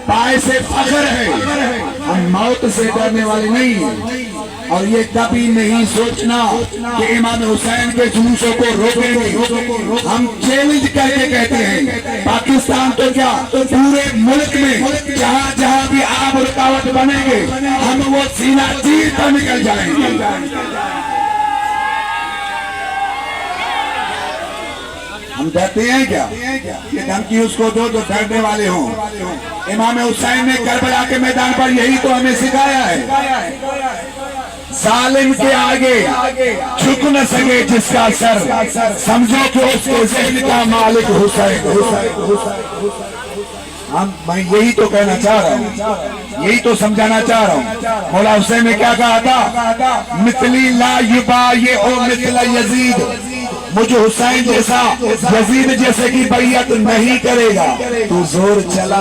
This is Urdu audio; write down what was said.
پائے سے فخر ہے، ہم موت سے ڈرنے والے نہیں ہیں۔ اور یہ کبھی نہیں سوچنا کہ امام حسین کے جلوسوں کو روکیں گے۔ ہم چیلنج کر کے کہتے ہیں پاکستان تو کیا پورے ملک میں جہاں جہاں بھی آپ رکاوٹ بنیں گے ہم وہ سینہ چیر کر نکل جائیں گے۔ ہم ڈرتے ہیں کیا کہ دھمکی اس کو دو جو ڈرنے والے ہوں۔ امام حسین نے کربلا کے میدان پر یہی تو ہمیں سکھایا ہے، ظالم کے آگے جھک نہ سکے جس کا سر، سمجھو کہ اس کے ذہن کا مالک حسین۔ میں یہی تو کہنا چاہ رہا ہوں، یہی تو سمجھانا چاہ رہا ہوں۔ مولا حسین نے کیا کہا تھا؟ مثلی لا یبایع مثل یزید، مجھے حسین جیسا یزید جیسے کی بیعت نہیں کرے گا۔ تو زور چلا